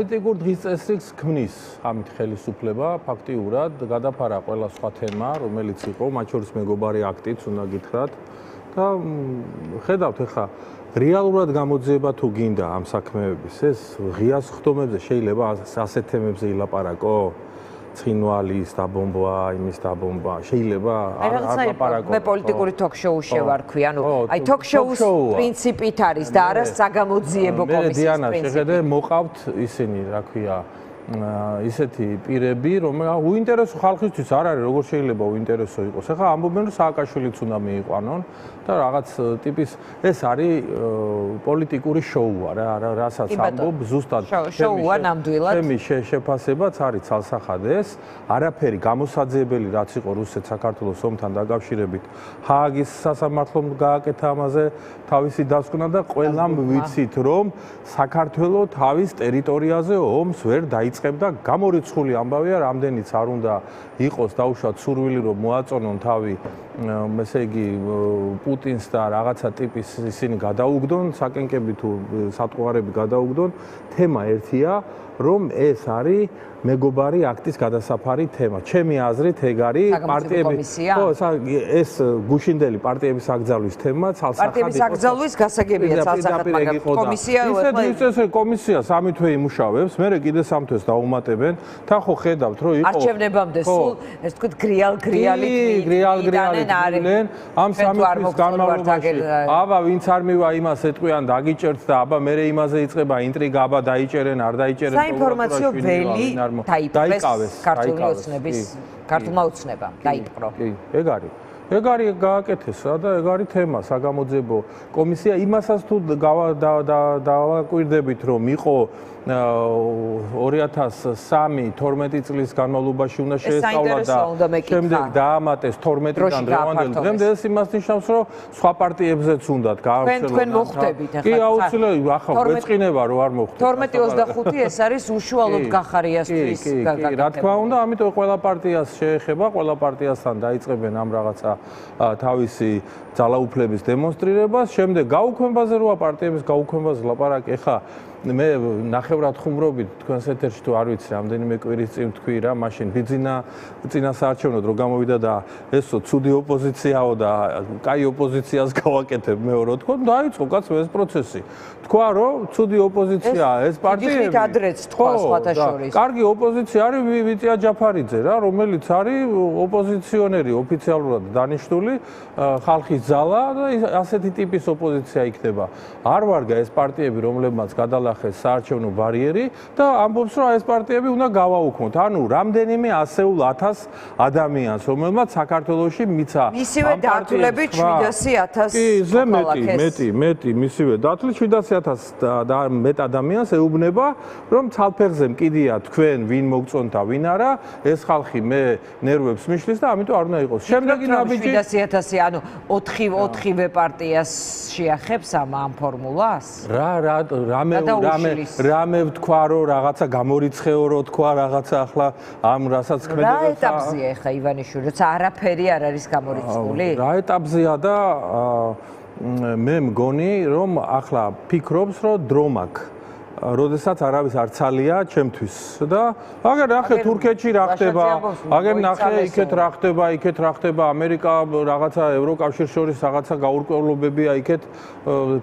პოლიტიკურ დღის წესრიგს ქმნის ამით ხელისუფლება, ფაქტიურად გადაფარა ყველა სხვა თემა, რომელიც იყო, მათ შორის მეგობარი აქტიც უნდა გითხრათ და ხედავთ ახლა რეალურად გამოძიება თუ გინდა ამ საქმეების, ეს ღია სხდომებზე შეიძლება ასეთ თემებზე ილაპარაკო? ცხინვალის დაბომბვა, იმის დაბომბვა, შეიძლება არ ლაპარაკო. მე პოლიტიკური ток-შოუში ვარქვი, ანუ აი ток-შოუს პრინციპით არის და არა საგამოძიებო კომისიის პრინციპით. მე დიანა, შეხედე მოყავთ ისინი, რა ქვია, ისეთი პირები, რომ უინტერესო ხალხისთვის არ არის, როგორ შეიძლება უინტერესო იყოს. ახლა ამბობენ, რომ სააკაშვილიც უნდა მიიყვანონ და რაღაც ტიპის ეს არის პოლიტიკური შოუა რა, რასაც ამბობ ზუსტად შოუა ნამდვილად. ჩემი შეფასებაც არის ცალსახადეს, არაფერი გამოსაძიებელი რაც იყო რუსეთ-საქართველოს ომთან დაკავშირებით, ჰააგის სასამართლომ გააკეთა ამაზე თავისი დასკვნა და ყველამ ვიცით, რომ საქართველოს თავის ტერიტორიაზე ომს ვერ დაიწყებდა. გამორიცხული ამბავია, რამდენიც არ უნდა იყოს დაუშვათ სურვილი, რომ მოაწონონ თავი, ესე იგი პუტინს და რაღაცა ტიპის ისინი გადაუგდონ, საკენკები თუ სატყუარები გადაუგდონ. თემა ერთია, რომ ეს არის მეგობარი აქტის გადასაფარი თემა. ჩემი აზრით ეგ არის პარტიები, ხო, ეს გუშინდელი პარტიების აკრძალვის თემა, ცალსახად პარტიების აკრძალვის გასაგებია ცალსახად, მაგრამ კომისია ისე კომისია 3 თვე იმუშავებს, მერე კიდე 3 თვეს დაუმატებენ. თან ხო ხედავთ, რომ იყო არჩევნებამდე სულ ეს თქვით გრიალ-გრიალით ამ 3 თვის განმავლობაში აბა ვინც არ მივა იმას ეტყვიან დაგიჭერთ და აბა მერე იმაზე იწყება ინტრიგა, აბა დაიჭერენ, არ დაიჭერენ. საინფორმაციო ველი დაიკავეს ქართული ოცნების ქართულმა ოცნებამ დაიპყრო. კი, ეგ არის გააკეთეს რა და ეგ არის თემა საგამოძიებო კომისია. იმასაც თუ დავაკვირდებით, რომ იყო 2003-12 წლის განმავლობაში უნდა შეესწავლა და შემდეგ დაამატეს 12-დან დღევანდელ დღემდე, ეს იმას ნიშნავს, რომ სხვა პარტიებზეც უნდათ გაავრცელონ. თქვენ მოხვდებით ახლა. კი, აუცილებლად, ახლა ვეწყინება რომ არ მოხვდეთ. 12-25 ეს არის უშუალოდ გახარიასთვის გაკეთება. რა თქმა უნდა, ამიტომ ყველა პარტიას შეეხება, ყველა პარტიასთან დაიწყებენ ამ რაღაცა თავისი ძალაუფლების დემონსტრირებას. შემდეგ გაუქმებაზე როა პარტიების გაუქმებაზე ლაპარაკი. ახლა მე ნახევრად ხუმრობით თქვენს ეთერში თუ არ ვიცი რამდენიმე კვირის წინ თქვი რა, მაშინ ბიძინა საარჩევნოდ რო გამოვიდა და ესო ცუდი ოპოზიციაო და კაი ოპოზიციას გავაკეთებ მეორე თქო, დაიწყო კაცო ეს პროცესი. თქვა რომ ცუდი ოპოზიციაა ეს პარტიები. დიდ ადრეც თქვა სხვათა შორის. კარგი ოპოზიცია არის ვიტია ჯაფარიძე რა, რომელიც არის ოპოზიციონერი ოფიციალურად დანიშნული ხალხის ძალა და ასეთი ტიპის ოპოზიცია იქნება. არ ვარგა ეს პარტიები, რომლებმაც გადალახეს საარჩევნო ბარიერი და ამბობს რომ ეს პარტიები უნდა გავაუქმოთ. ანუ რამდენიმე ასეულ 1000 ადამიანს, რომელმაც საქართველოში მიცა მისივე დათვლებით 700.000 კი, ზე მეტი მისივე დათვლით 700.000 და მეტ ადამიანს ეუბნება, რომ ცალფეხზე მკიდია თქვენ ვინ მოგწონთ და ვინ არა, ეს ხალხი მე ნერვებს მიშლის და ამიტომ არ უნდა იყოს. შემდეგი ნაბიჯი 700.000, ანუ 4-ვე პარტიას შეახებს ამ ფორმულას? რამე ვთქვა რომ რაღაცა გამორიცხეო რო თქვა რაღაცა ახლა ამ რასაც ქმედება. რა ეტაპზეა ახლა ივანიშვილი, როცა არაფერი არ არის გამორიცხული? რა ეტაპზეა და მე მგონი რომ ახლა ფიქრობს რომ დრო მაქვს. როდესაც არავის არ ცალია ჩემთვის და აგერ ნახე თურქეთში რა ხდება, აგერ ნახე იქეთ რა ხდება, ამერიკა რაღაცა ევროკავშირს შორის რაღაცა გაურკვევლობებია იქეთ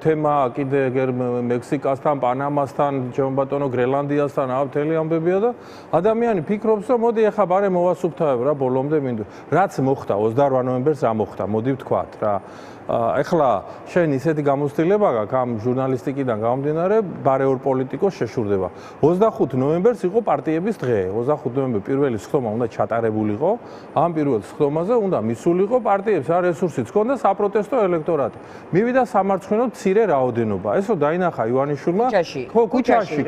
თემა კიდე ეგერ მექსიკასთან, პანამასთან, ჯონბატონო გრენლანდიასთან, მთელი ამბებია და ადამიანი ფიქრობს რომ მოდი ახლა ბარე მოვასუფთავებ რა ბოლომდე მინდო. რაც მოხდა 28 ნოემბერს რა მოხდა, მოდი ვთქვათ რა. ახლა შენ ისეთი გამოცდილება გაქვს ამ ჟურნალისტიკიდან გამომდინარე, ბარეორ პოლიტიკოს შეშურდება. 25 ნოემბერს იყო პარტიების დღე. 25 ნოემბერს პირველი სხდომა უნდა ჩატარებულიყო. ამ პირველ სხდომაზე უნდა მისულიყო პარტიებს რა რესურსიც ჰქონდა საპროტესტო ელექტორატი. მივიდა სამარცხვინო მცირე რაოდენობა. ესო დაინახა ივანიშვილმა ქუჩაში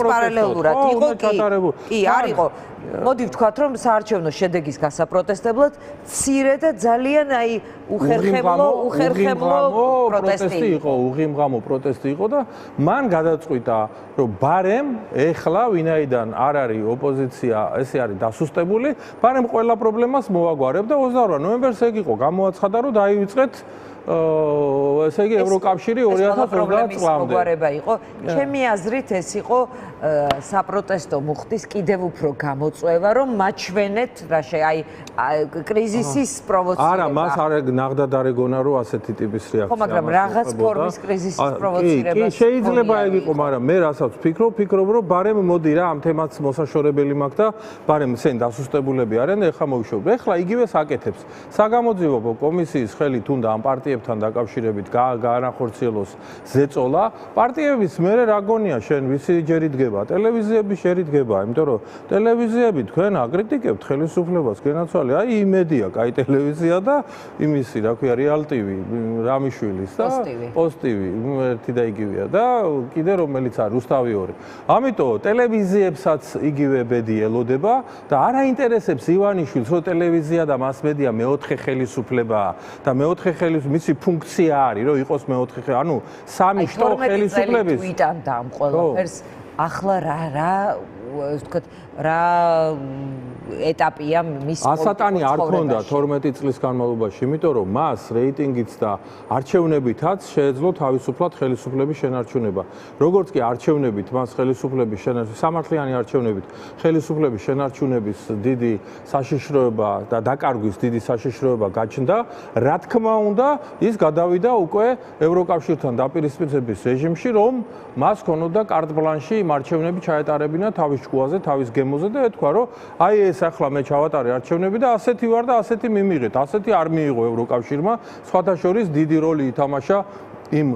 პარალელურად იყო კი არ იყო. მოდი ვთქვათ რომ საარჩევნო შედეგის გასაპროტესტებლად მცირე და ძალიან აი უხერხემლო პროტესტი იყო, უღიმღამო პროტესტი იყო და მან გადაწყვიტა რომ ბარემ ეხლა ვინაიდან არ არის ოპოზიცია, ესე არის დასუსტებული, ბარემ ყველა პრობლემას მოვაგვარებ და 28 ნოემბერს ეგ იყო გამოაცხადა რომ დაივიწყეთ ესე იგი ევროკავშირი 2030 წლამდე. მოგვარება იყო. ჩემი აზრით ეს იყო საპროტესტო მუხტის კიდევ უფრო გამოწვევა, რომ მაჩვენეთ აი კრიზისის პროვოცირება. არა, მას არ ნახდა დარეგონა, რომ ასეთი ტიპის რეაქცია. ხო, მაგრამ რაღაც ფორმის კრიზისის პროვოცირება. კი, შეიძლება ეგ იყო, მაგრამ მე რასაც ვფიქრობ, რომ ბარემ მოდი რა, ამ თემაც მოსაშორებელი მაქვს და ბარემ სენ დასუსტებულები არიან, ეხლა მოვიშორებ. ეხლა იგივე საკეთებს. საგამოძიებო კომისიის ხელით უნდა ამ პარტიებთან დაკავშირებით გაანახორციელოს ზეწოლა. პარტიების მერე რა გონია შენ ვისი ჯერი დგება? ტელევიზიები შერი დგება, იმიტომ რომ ტელევიზიები თქვენ აკრიტიკებთ ხელისუფლებას, გენაცვალე, აი იმედია, კაი ტელევიზია და იმისი, რა ქვია, რეალ ტივი, რამიშვილის და პოსტივი, ერთი და იგივეა და კიდე რომელიც არის რუსთავი 2. ამიტომ ტელევიზიებსაც იგივე ბედი ელოდება და არ აინტერესებს ივანიშვილს, რომ ტელევიზია და მასმედია მეოთხე ხელისუფლებაა და მეოთხე მისი ფუნქცია არის, რომ იყოს მეოთხე, ანუ სამი შტო ხელისუფლების თვითონდა ამ ყველაფერს ახლა რა ეტაპია მის ასატანი არ ქონდა 12 წლის განმავლობაში, იმიტომ რომ მას რეიტინგიც და არჩევნებითაც შეეძლო თავისუფლად ხელისუფლების შენარჩუნება. როგორც კი არჩევნებით მას ხელისუფლების სამართლიანი არჩევნებით ხელისუფლების შენარჩუნების დიდი საშიშროება და დაკარგვის დიდი საშიშროება გაჩნდა, რა თქმა უნდა, ის გადავიდა უკვე ევროკავშირთან დაპირისპირების რეჟიმში, რომ მას ქონოდა კარტ ბლანში იმ არჩევნები ჩაეტარებინა თავის ჭკუაზე, თავის გემოზე და ეთქვა, რომ აი ეს ახლა მე ჩავატარე არჩევნები და ასეთი ვარ და ასეთი მიმიღეთ. ასეთი არ მიიღო ევროკავშირმა, სხვათა შორის დიდი როლი ითამაშა იმ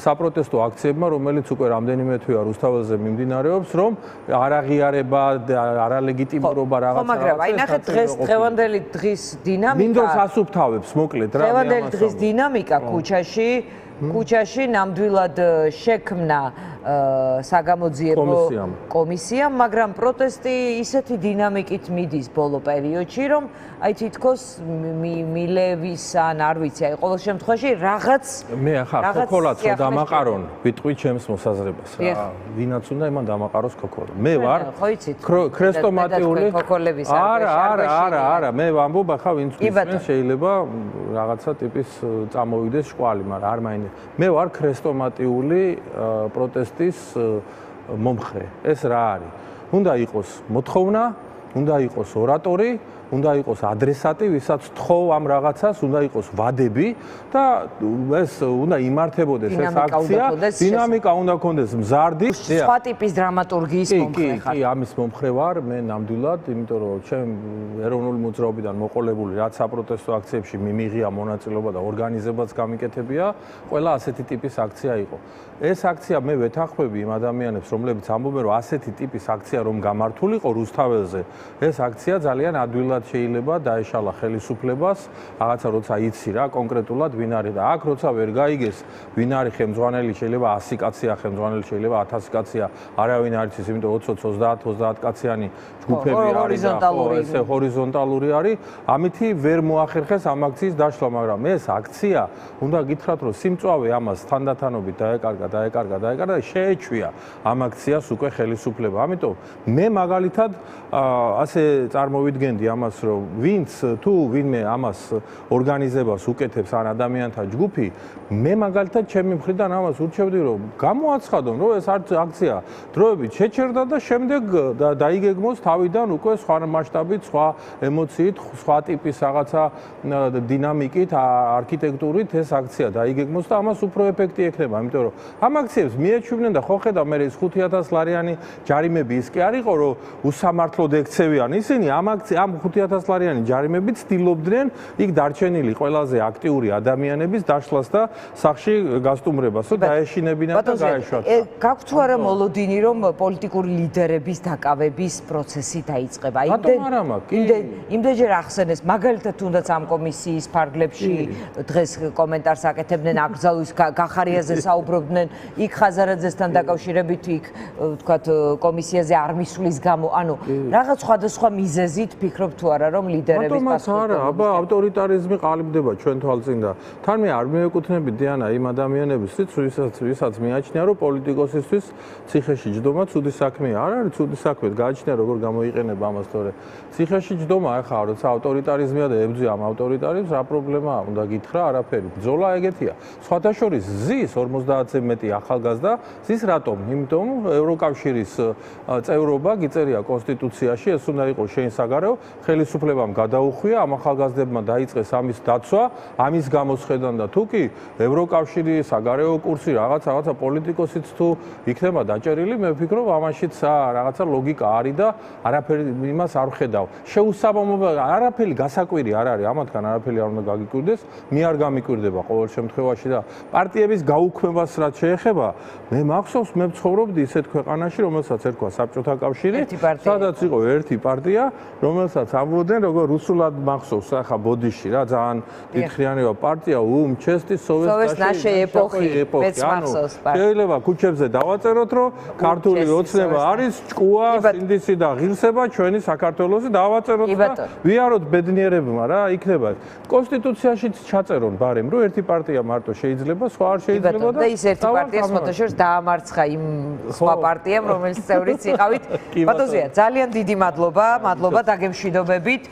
საპროტესტო აქციებმა, რომელიც უკვე რამდენიმე თვეა რუსთაველზე მიმდინარეობს, რომ არაღიარება და არალეგიტიმურობა რაღაცა. ხო, მაგრამ აი ნახეთ დღევანდელი დღის დინამიკა. მინდორს ასუფთავებს, მოკლედ რა. დღევანდელი დღის დინამიკა ქუჩაში ნამდვილად შექმნა საგამოძიებო კომისიამ, მაგრამ პროტესტი ისეთი დინამიკით მიდის ბოლო პერიოდში, რომ აი თითქოს მილევის ან არ ვიცი, აი ყოველ შემთხვევაში რაღაც მე ახლა ქოქოლაც დამაყარონ, ვიტყვი ჩემს მოსაზრებას რა. ვინაც უნდა იმან დამაყაროს ქოქოლა. მე ვარ ქრესტომატიული არა, მე ვამბობ ახლა ვინც მისმენს შეიძლება რაღაცა ტიპის წამოვიდეს შვალი, მაგრამ არ მაინდა. მე ვარ ქრესტომატიული პროტესტის მომხრე. ეს რა არის? უნდა იყოს მოთხოვნა, უნდა იყოს ორატორი, უნდა იყოს ადრესატი, ვისაც თხოვ ამ რაღაცას, უნდა იყოს ვადები და ეს უნდა იმართებოდეს ეს აქცია, დინამიკა უნდა კონდეს მზარდი. სხვა ტიპის დრამატურგიის მომხრე ხარ. კი, ამის მომხრე ვარ მე ნამდვილად, იმიტომ რომ ჩემ ეროვნული მოძრაობიდან მოყოლებული რაც საპროტესტო აქციებში მიმიღია მონაწილეობა და ორგანიზებაც გამიკეთებია, ყველა ასეთი ტიპის აქცია იყო. ეს აქცია მე ვეთანხმები იმ ადამიანებს, რომლებიც ამბობენ, რომ ასეთი ტიპის აქცია რომ გამართულიყო რუსთაველზე, ეს აქცია ძალიან ადვილად შეიძლება დაეშალა ხელისუფლებას, რაღაცა როცა იცი რა კონკრეტულად ვინ არის და აქ როცა ვერ გაიგეს ვინ არის ხელმძღვანელი, შეიძლება 100 კაცია ხელმძღვანელი, შეიძლება 1000 კაცია, არავინ არ იცის, იმიტომ 20-30 კაციანი ჯგუფები არის და ესე ჰორიზონტალური არის, ამითი ვერ მოახერხეს ამ აქციის დაშლა, მაგრამ ეს აქცია უნდა გითხრათ, რომ სიმწვავე ამას თანდათანობით დაეკარგა და შეეჩვია ამ აქციას უკვე ხელისუფლება. ამიტომ მე მაგალითად ასე წარმოვიდგენდი ამას, რომ ვინც თუ ვინმე ამას ორგანიზებას უკეთებს ან ადამიანთა ჯგუფი, მე მაგალითად ჩემი მხრიდან ამას ურჩევდი, რომ გამოაცხადონ, რომ ეს აქცია დროებით შეჩერდა და შემდეგ დაიგეგმოს თავიდან უკვე სხვა მასშტაბით, სხვა ემოციით, სხვა ტიპის რაღაცა დინამიკით, არქიტექტურით ეს აქცია დაიგეგმოს და ამას უფრო ეფექტი ექნება, იმიტომ რომ ამ აქციებს მიეჩვევდნენ და ხო ხედავ მე ეს 5000 ლარიანი ჯარიმები ის კი არ იყო, რომ უსამართლოდ ექცევიან ისინი ამ 5000 ლარიანი ჯარიმებით ცდილობდნენ იქ დარჩენილი ყველაზე აქტიური ადამიანების დაშლას და სახში გასტუმრებას, რომ დაეშინებინათ და გაეშვათ. გაქვთ თუ არა მოლოდინი, რომ პოლიტიკური ლიდერების დაკავების პროცესი დაიწყება? იმდენჯერ ახსენეს, მაგალითად თუნდაც ამ კომისიის ფარგლებში დღეს კომენტარს აკეთებდნენ, აკრძალვის გახარიაზე საუბრობდნენ, იქ ხაზარაძესთან დაკავშირებით, იქ ვთქვათ კომისიაზე არ მისვლის გამო, ანუ რაღაც სხვადასხვა მიზეზით ფიქრობთ თუ არა რომ ლიდერების პასუხისმგებლობა. აბა ავტორიტარიზმი ყალიბდება ჩვენ თვალწინ და თან მე არ მევეკუთვნები დიანა იმ ადამიანებისთვის, ვისაც მიაჩნია რომ პოლიტიკოსისთვის ციხეში ჯდომა ცუდი საქმეა. არ არის ცუდი საქმე, გააჩნია როგორ გამოიყენება ამას თორე ციხეში ჯდომა ახლა როცა ავტორიტარიზმია და ებძვი ამ ავტორიტარიზმს რა პრობლემაა უნდა გითხრა არაფერი. ბრძოლა ეგეთია. სხვათა შორის ზის 50-ზე მეტი ახალგაზრდა ზის რატომ? იმიტომ ევროკავშირის წევრობა გიწერია კონსტიტუციაში, ეს უნდა იყოს შენ საგარეო ხელისუფლებამ გადაუხვია ამ ახალგაზრდებმა დაიწყეს ამის დაცვა, ამის გამოსხედან და თუ კი ევროკავშირის საგარეო კურსი რაღაცა პოლიტიკოსიც თუ იქნება დაჭერილი, მე ვფიქრობ ამაშიც რაღაცა ლოგიკა არის და არაფერი იმას არ ვხედავ. შეუსაბამობა არაფერი გასაკვირი არ არის, ამათგან არაფერი არ უნდა გაგიკვირდეს, მე არ გამიკვირდება ყოველ შემთხვევაში და პარტიების გაუქმებას რაც შეეხება, მე მახსოვს მე ვცხოვრობდი ისეთ ქვეყანაში, რომელსაც ერქვა საბჭოთა კავშირი, სადაც იყო ერთი პარტია, რომელსაც ამბობდნენ როგორ რუსულად მახსოვს ახლა ბოდიში რა ძალიან დიდხრივანება პარტია ჩესტი სოვეტსკაი ეპოქი მეც მახსოვს პარტია. შეიძლება ქუჩებზე დავაწეროთ რომ ქართული ოცნება არის ჭკუა, სინდისი და ღირსება ჩვენი საქართველოსი დავაწეროთ და ვიაროთ ბედნიერებმა რა იქნება. კონსტიტუციაშიც ჩაწერონ ბარემ რომ ერთი პარტია მარტო შეიძლება, სხვა არ შეიძლება და ის ერთი პარტია ფოტოშორს დაამარცხა იმ სხვა პარტიამ, რომელიც წევრიც იყავით. ბატონო ზია, ძალიან დიდი მადლობა, დაგემშვიდობებით.